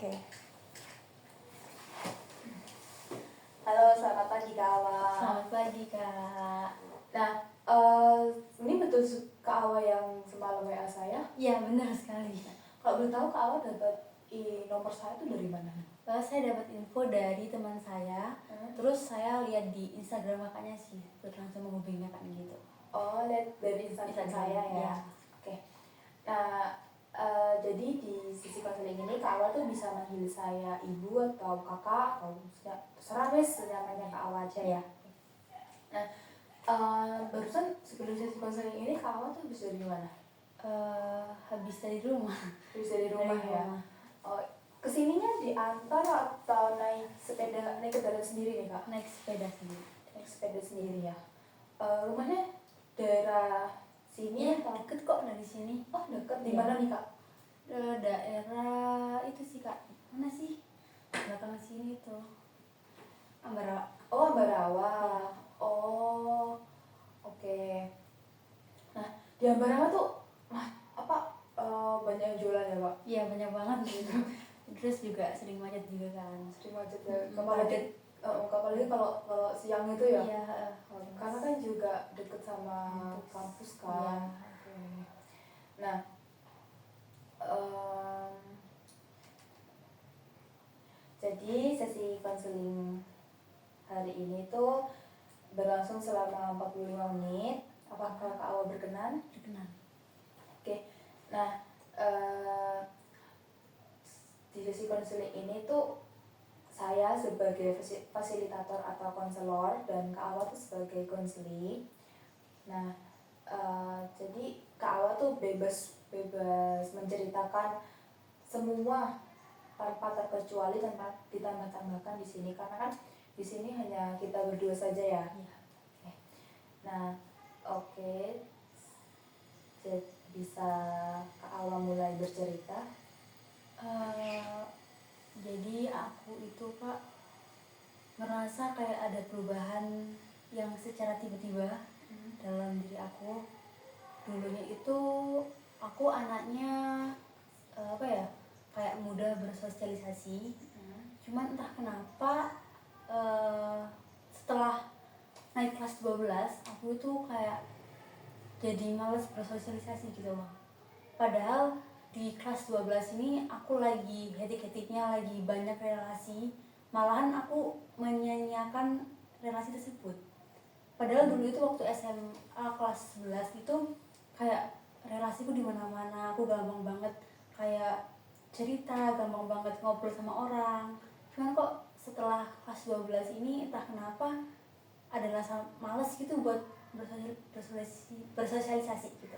Oke. Halo, selamat pagi Kak Awa. Selamat pagi Kak. Nah, ini betul Kak Awa yang semalam WA saya? Iya benar sekali. Kalau boleh tahu Kak Awa dapat nomor saya itu dari mana? Saya dapat info dari teman saya. Terus saya lihat di Instagram kakaknya sih, terus langsung menghubungi kakaknya gitu. Oh, lihat dari Instagram saya ya. Iya. Oke. Nah, jadi di sisi konseling ini Kak Awa tuh bisa manggil saya ibu atau kakak atau terserah wes namanya Kak Awa aja ya. Nah, barusan sebelum sesi konseling ini Kak Awa tuh habis dari mana? Habis dari rumah. Habis dari rumah Dari ya. rumah. Oh, kesininya diantar atau naik sepeda, naik kendaraan sendiri nih Kak? Naik sepeda sendiri. Naik sepeda sendiri ya. Rumahnya daerah sini Iya, atau? deket kok dari sini. Oh, deket. Di Iya. mana nih Kak? Daerah itu sih Kak. Mana sih? Belakang sini tuh. Ambarawa. Oh, Ambarawa. Oh, oke. Nah, di Ambarawa tuh banyak yang jualan ya Pak? Iya banyak banget gitu. Terus juga sering macet juga kan. Sering macet ya. Apalagi kalau siang itu ya. Iya. Karena kan juga deket sama kampus kan. Iya. Oke. Nah, jadi sesi konseling hari ini tuh berlangsung selama 45 menit. Apakah Kak Awa berkenan? Berkenan. Oke. Nah, di sesi konseling ini tuh saya sebagai fasilitator atau konselor dan Kak Awa tuh sebagai konseling. Nah, jadi Kak Awa tuh bebas menceritakan semua tanpa terkecuali, tanpa ditambah-tambahkan di sini karena kan di sini hanya kita berdua saja ya. Iya. Oke. Nah, oke. Jadi bisa Kak Awa mulai bercerita. Jadi aku itu Kak merasa kayak ada perubahan yang secara tiba-tiba dalam diri aku. Dulunya itu aku anaknya kayak mudah bersosialisasi. Cuman entah kenapa setelah naik kelas 12 aku itu kayak jadi males bersosialisasi gitu loh. Padahal di kelas 12 ini aku lagi hektik-hektiknya, lagi banyak relasi. Malahan aku menyanyiakan relasi tersebut. Padahal dulu itu waktu SMA kelas 11 itu kayak relasiku di mana-mana, aku gampang banget kayak cerita, gampang banget ngobrol sama orang. Cuman kok setelah kelas 12 ini entah kenapa ada rasa males gitu buat bersosialisasi gitu.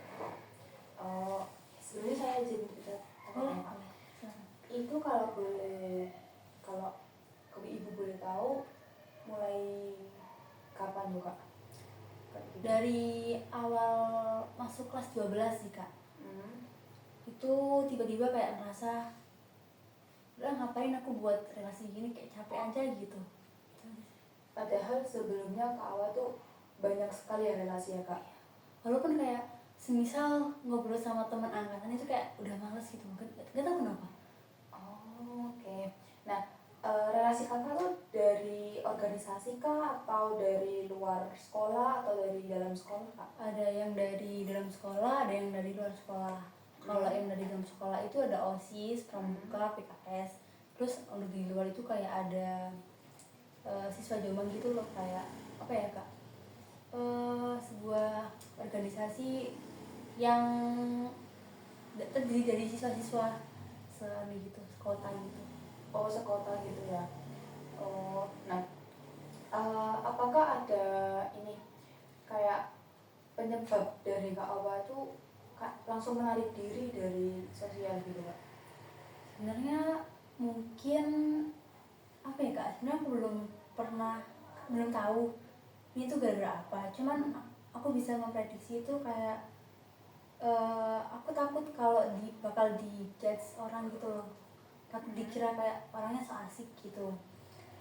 Oh, sebenarnya saya jadi bisa itu kalau ibu boleh tahu mulai kapan tuh Kak? Dari awal masuk kelas 12 sih Kak. Itu tiba-tiba kayak merasa udah ngapain aku buat relasi gini, kayak capek aja gitu. Padahal sebelumnya Kak Awa tuh banyak sekali ya relasi ya Kak. Walaupun kayak semisal ngobrol sama teman angkatan itu kayak udah males gitu, mungkin gak tau kenapa. Oh, oke. Nah, relasi kakak tuh dari organisasi kah atau dari luar sekolah atau dari dalam sekolah Kak? Ada yang dari dalam sekolah, ada yang dari luar sekolah. Kalau yang dari dalam sekolah itu ada OSIS, Pramuka, PKS. Terus untuk di luar itu kayak ada siswa Jombang gitu loh, kayak apa ya Kak? Sebuah organisasi yang terdiri dari siswa-siswa gitu, sekota gitu. Oh, sekota gitu ya. Oh, nah, apakah ada ini kayak penyebab dari Kak Awa itu langsung menarik diri dari sosial gitu Kak? Sebenarnya mungkin apa ya Kak? Sebenarnya aku belum tahu ini tuh gara-gara apa. Cuman aku bisa memprediksi itu kayak aku takut kalau bakal dijudge orang gitu loh. Takut dikira kayak orangnya so asik gitu.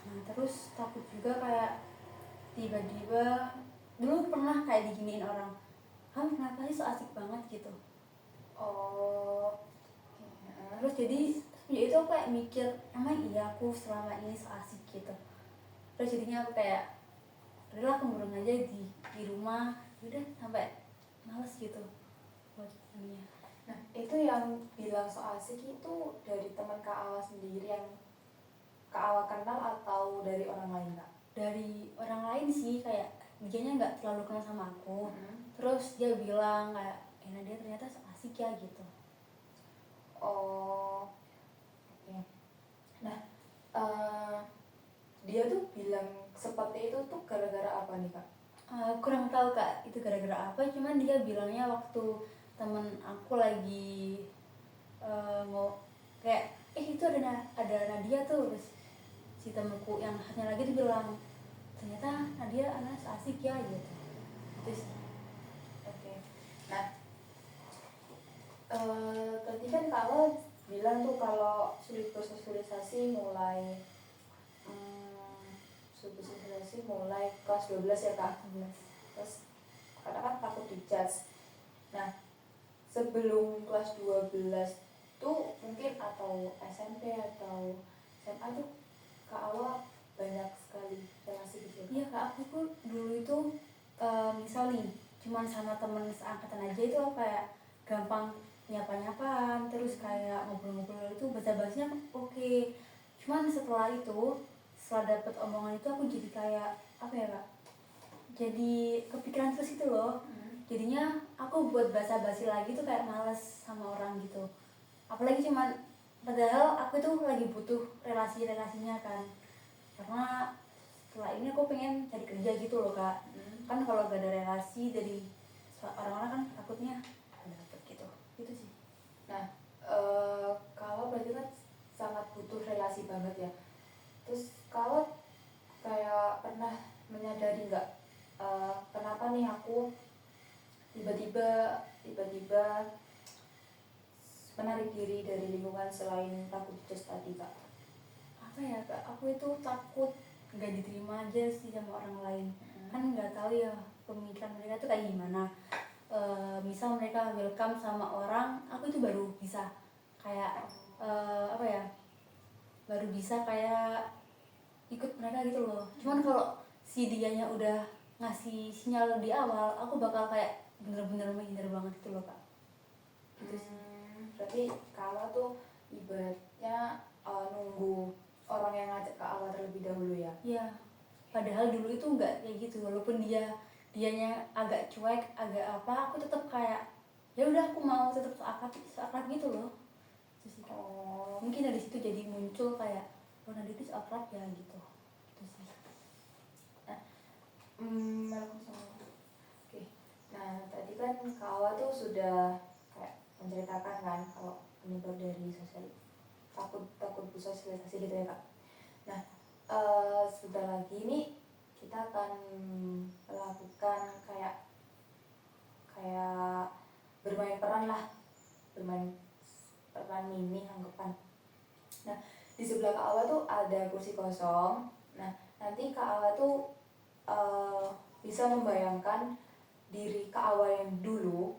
Nah terus takut juga kayak tiba-tiba dulu pernah kayak diginiin orang, kamu kenapa sih so asik banget gitu. Oh, Terus jadi ya itu aku kayak mikir emang iya aku selama ini so asik gitu. Terus jadinya aku kayak udahlah kemurung aja di rumah, udah sampai males gitu buat ininya. Nah itu yang bilang so asik itu dari teman Kak Awa sendiri yang Kak Awa kenal atau dari orang lain Kak? Dari orang lain sih, kayak dianya nggak terlalu kenal sama aku. Mm-hmm. Terus dia bilang kayak dia ternyata so asik ya gitu. Oh oke. Nah dia tuh bilang seperti itu tuh gara-gara apa nih Kak? Kurang tahu Kak itu gara-gara apa, cuman dia bilangnya waktu temen aku lagi mau kayak itu ada Nadia tuh. Terus si temenku yang satunya lagi tuh bilang ternyata Nadia anak so asik ya gitu. Terus Oke. Nah tadi kan kalau bilang tuh kalau sulit bersosialisasi mulai mulai kelas 12 ya Kak. Terus karena kan takut dijudge. Nah sebelum kelas 12 tuh mungkin atau SMP atau SMA tuh Kak Awa banyak sekali relasi gitu ya? iya Kak, aku tuh dulu itu misal nih cuman sama temen seangkatan aja itu kayak gampang nyapa-nyapaan, terus kayak ngobrol-ngobrol itu basa-basinya oke. Cuman setelah dapet omongan itu aku jadi kayak apa ya Kak, jadi kepikiran terus itu loh. Jadinya aku buat basa-basi lagi tuh kayak males sama orang gitu, apalagi cuman padahal aku tuh lagi butuh relasinya kan, karena setelah ini aku pengen cari kerja gitu loh Kak. Kan kalau gak ada relasi dari orang-orang kan takutnya ada dapet gitu sih. Nah kalau berarti kan sangat butuh relasi banget ya. Terus kalau kayak pernah menyadari nggak kenapa nih aku tiba-tiba menarik diri dari lingkungan selain takut dijudge tadi Kak? Apa ya Kak, aku itu takut nggak diterima aja sih sama orang lain. Kan nggak tahu ya pemikiran mereka tuh kayak gimana. Misal mereka welcome sama orang, aku itu baru bisa kayak apa ya, baru bisa kayak ikut mereka gitu loh. Cuman kalau si dianya udah ngasih sinyal di awal, aku bakal kayak bener-bener menghindar banget gitu loh Kak. Gitu sih. Berarti kalau tuh ibaratnya nunggu orang yang ngajak ke awal terlebih dahulu ya? Iya, padahal dulu itu nggak kayak gitu. Walaupun dianya agak cuek, agak apa, aku tetap kayak ya udah aku mau tetap seakrab gitu loh. Itu sih Kak. Mungkin dari situ jadi muncul kayak oh nanti itu seakrab ya gitu. Itu sih. Oke. Nah tadi kan Kak Awa tuh sudah kayak menceritakan kan kalau penyebab dari takut bersosialisasi gitu ya Kak. Nah sebentar lagi ini kita akan melakukan kayak bermain peran mini anggapan. Nah di sebelah Kak Awa tuh ada kursi kosong. Nah nanti Kak Awa tuh bisa membayangkan diri Kak Awa yang dulu.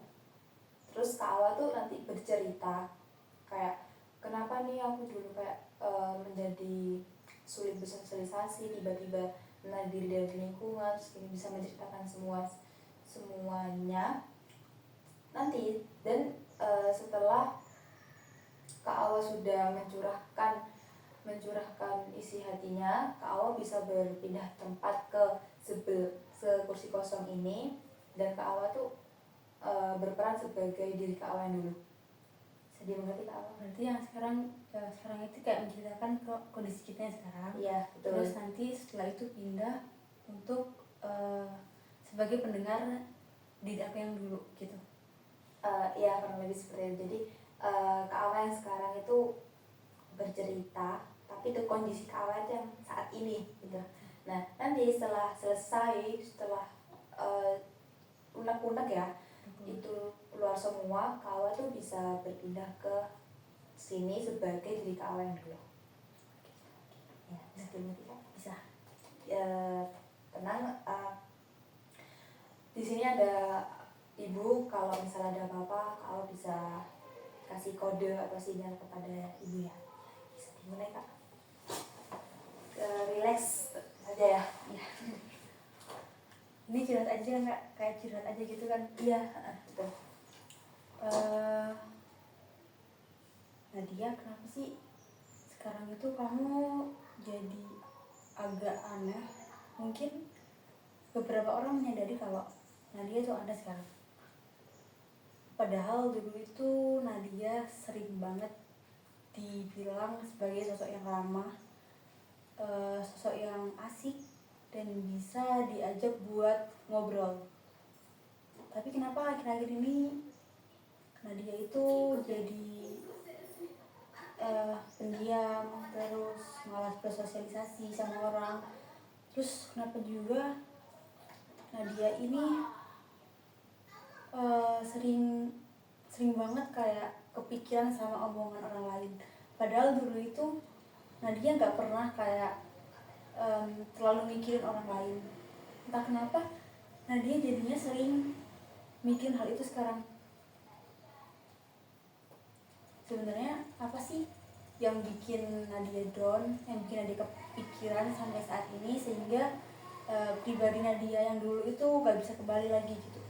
Terus Kak Awa tuh nanti bercerita kayak kenapa nih aku dulu kayak menjadi sulit bersosialisasi, tiba-tiba menarik diri dari lingkungan, terus ini bisa menceritakan semuanya nanti. Dan setelah Kak Awa sudah mencurahkan isi hatinya, Kak Awa bisa berpindah tempat ke kursi kosong ini, dan Kak Awa tuh berperan sebagai diri Kak Awa yang dulu. Sedih mengerti Kak Awa? Berarti yang sekarang itu kayak menceritakan ke kondisi kita yang sekarang. Iya, betul. Terus nanti setelah itu pindah untuk sebagai pendengar diri aku yang dulu gitu. Iya, kurang lebih seperti itu. Jadi Kak Awa yang sekarang itu bercerita, tapi itu kondisi Kak Awa itu yang saat ini gitu. Nah nanti setelah unek-unek ya, itu keluar semua, Kak Awa tuh bisa berpindah ke sini sebagai diri Kak Awa yang dulu. Ya, bisa dimulai Kak? Bisa. Ya, tenang. Di sini ada Ibu, kalau misalnya ada apa-apa, Kak Awa bisa kasih kode atau sinyal kepada Ibu ya. gimana ya kak, relax saja ya. Ya. Ini curhat aja kan kak, kayak curhat aja gitu kan. Iya betul. Nadia, kenapa sih sekarang itu kamu jadi agak aneh? Mungkin beberapa orang menyadari kalau Nadia itu aneh sekarang. Padahal dulu itu Nadia sering banget dibilang sebagai sosok yang ramah, sosok yang asik dan bisa diajak buat ngobrol. Tapi kenapa akhir-akhir ini Nadia itu jadi pendiam, terus malas bersosialisasi sama orang. Terus kenapa juga Nadia ini sering banget kayak kepikiran sama omongan orang lain. Padahal dulu itu Nadia nggak pernah kayak terlalu mikirin orang lain. Entah kenapa Nadia jadinya sering mikirin hal itu sekarang. Sebenarnya apa sih yang bikin Nadia down, yang bikin Nadia kepikiran sampai saat ini sehingga pribadi Nadia yang dulu itu gak bisa kembali lagi gitu?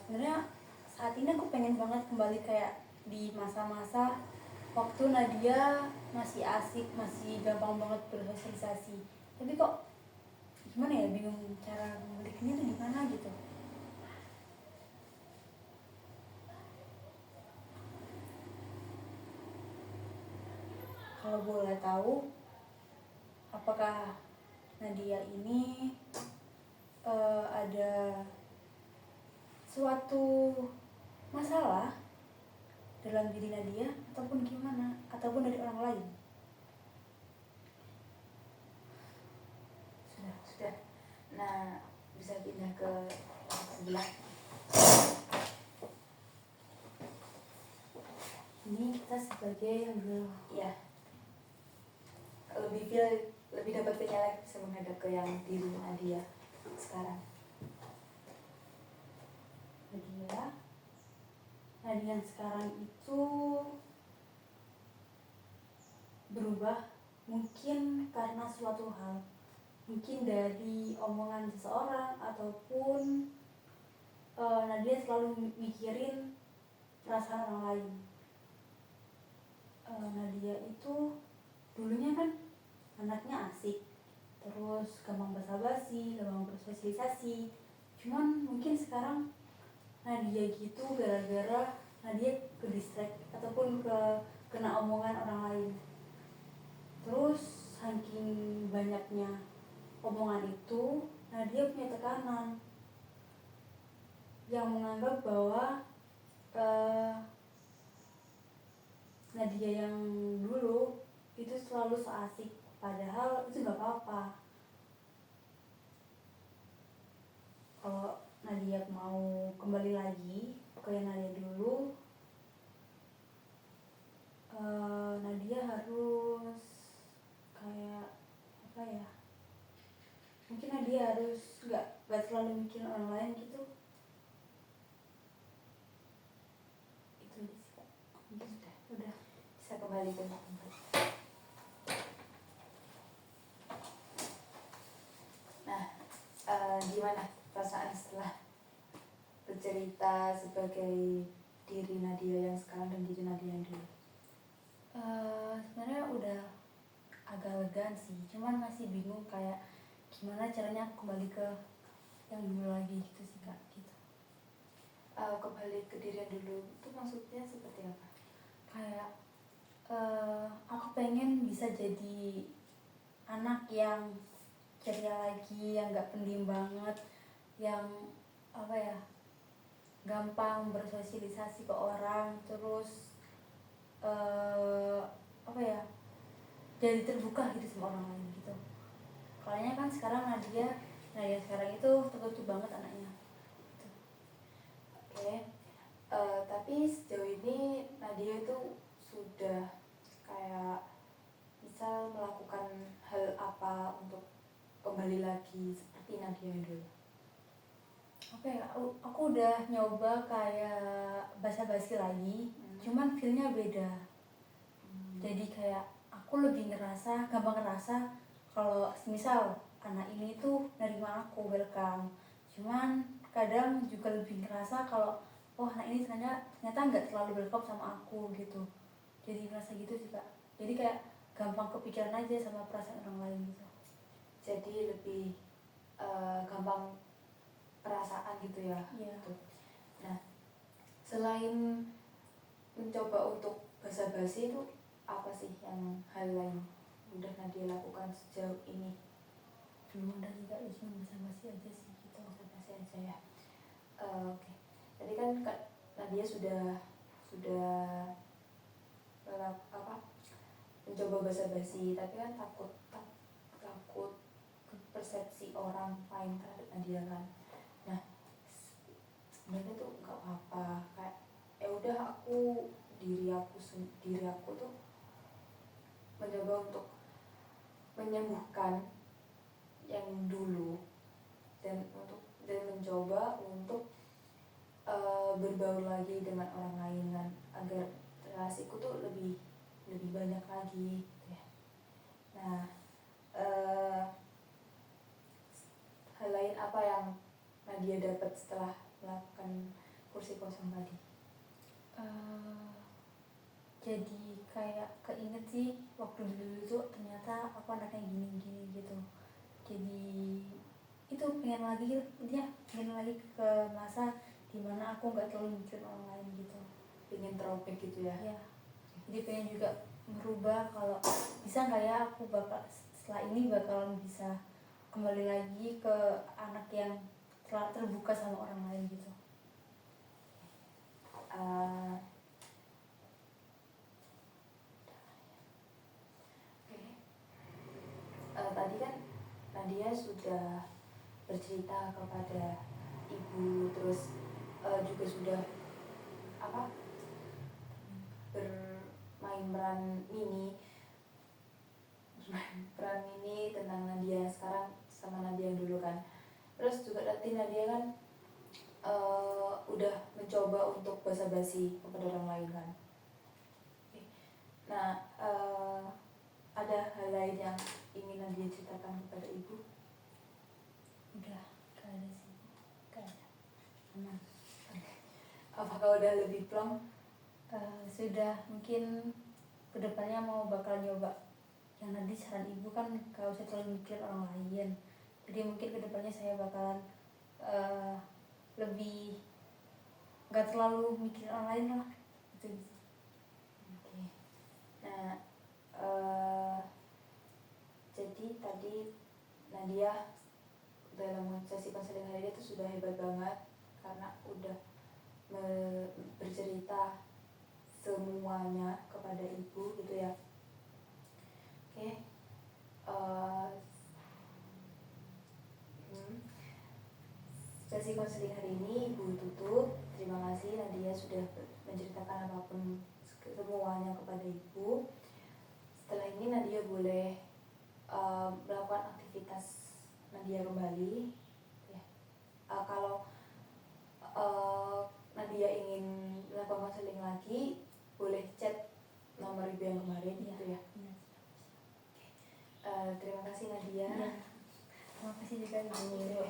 Sebenarnya saat ini aku pengen banget kembali kayak di masa-masa waktu Nadia masih asik, masih gampang banget bersosialisasi. Tapi kok gimana ya, bingung cara memilikinya tuh gimana gitu. Kalau boleh tahu, apakah Nadia ini ada suatu masalah dalam diri Nadia ataupun gimana, ataupun dari orang lain? Sudah. Nah, bisa pindah ke sebelah. Ini kita sebagai yang dulu. Ya, lebih dapat feel lagi bisa menghadap ke yang diri Nadia sekarang. Nadia yang sekarang itu berubah mungkin karena suatu hal, mungkin dari omongan seseorang ataupun Nadia selalu mikirin perasaan orang lain. Nadia itu dulunya kan anaknya asik, terus gampang basa-basi, gampang bersosialisasi. Cuman mungkin sekarang Nadia gitu gara-gara Nadia ke distract ataupun kena omongan orang lain. Terus saking banyaknya omongan itu, Nadia punya tekanan yang menganggap bahwa Nadia yang dulu itu selalu so asik, padahal itu gak apa-apa. Kalau Nadia mau kembali lagi ke yang Nadia dulu, Nadia harus kayak apa ya, mungkin Nadia harus gak terlalu mikirin orang lain gitu. Itu aja sih Kak. Mungkin udah Bisa kembali ke tempat. Nah, gimana perasaan setelah bercerita sebagai diri Nadia yang sekarang dan diri Nadia yang dulu? Sebenarnya udah agak lega sih, cuman masih bingung kayak gimana caranya aku kembali ke yang dulu lagi gitu sih Kak, gitu. Kembali ke diri yang dulu itu maksudnya seperti apa? Kayak aku pengen bisa jadi anak yang ceria lagi, yang gak pendiam banget, yang apa ya, gampang bersosialisasi ke orang, terus apa ya, jadi terbuka gitu sama orang lain gitu. Kayaknya kan sekarang Nadia sekarang itu tertutup banget anaknya gitu. Oke. Tapi sejauh ini Nadia itu sudah kayak misal melakukan hal apa untuk kembali lagi seperti Nadia yang dulu? apa ya, aku udah nyoba kayak basa-basi lagi, cuman feelnya beda. Jadi kayak aku lebih gampang ngerasa kalau misal anak ini tuh nerima aku welcome, cuman kadang juga lebih ngerasa kalau oh anak ini ternyata nggak terlalu welcome sama aku gitu. Jadi ngerasa gitu sih kak, jadi kayak gampang kepikiran aja sama perasaan orang lain gitu. Jadi lebih gampang perasaan gitu ya. Iya. Gitu. Nah, selain mencoba untuk basa-basi itu apa sih yang hal lain udah Nadia lakukan sejauh ini? Belum ada juga, cuma basa-basi aja sih gitu. Basa-basi aja ya. Oke. Tadi kan Kak Nadia sudah mencoba basa-basi, tapi kan takut persepsi orang lain terhadap Nadia kan. Nah, sebenarnya tuh nggak apa-apa, kayak ya udah diri aku tuh mencoba untuk menyembuhkan yang dulu dan mencoba untuk berbaur lagi dengan orang lain kan, agar relasiku tuh lebih banyak lagi gitu ya. Nah, hal lain apa yang Nadia dapat setelah melakukan kursi kosong tadi? Jadi kayak keinget sih waktu dulu tuh ternyata aku anaknya gini-gini gitu. Jadi itu pengen lagi ke masa dimana aku nggak terlalu mikirin orang lain gitu. Pengen throwback gitu ya? Ya. Jadi pengen juga merubah kalau bisa nggak ya aku setelah ini bakalan bisa kembali lagi ke anak yang telah terbuka sama orang lain gitu. Tadi kan Nadia sudah bercerita kepada ibu, terus juga sudah bermain peran mini tentang Nadia sekarang sama Nadia yang dulu kan. Terus juga nanti Nadia kan udah mencoba untuk basa-basi kepada orang lain kan. Nah, ada hal lain yang ingin Nadia ceritakan kepada ibu? Udah gak ada sih, gak ada, aman. Apakah udah lebih plong? Sudah, mungkin kedepannya mau bakal nyoba yang nanti saran ibu kan gak usah terlalu mikir orang lain, jadi mungkin kedepannya saya bakalan lebih gak terlalu mikir orang lain lah gitu. Oke. Nah, jadi tadi Nadia dalam sesi konseling hari ini tuh sudah hebat banget karena udah bercerita semuanya kepada ibu gitu ya. Oke. Sesi konseling hari ini ibu tutup. Terima kasih Nadia sudah menceritakan apapun semuanya kepada ibu. Setelah ini Nadia boleh melakukan aktivitas Nadia kembali ya. Kalau Nadia ingin melakukan konseling lagi, boleh chat nomor ibu yang kemarin gitu ya. Terima kasih Nadia. Terima kasih juga ibu.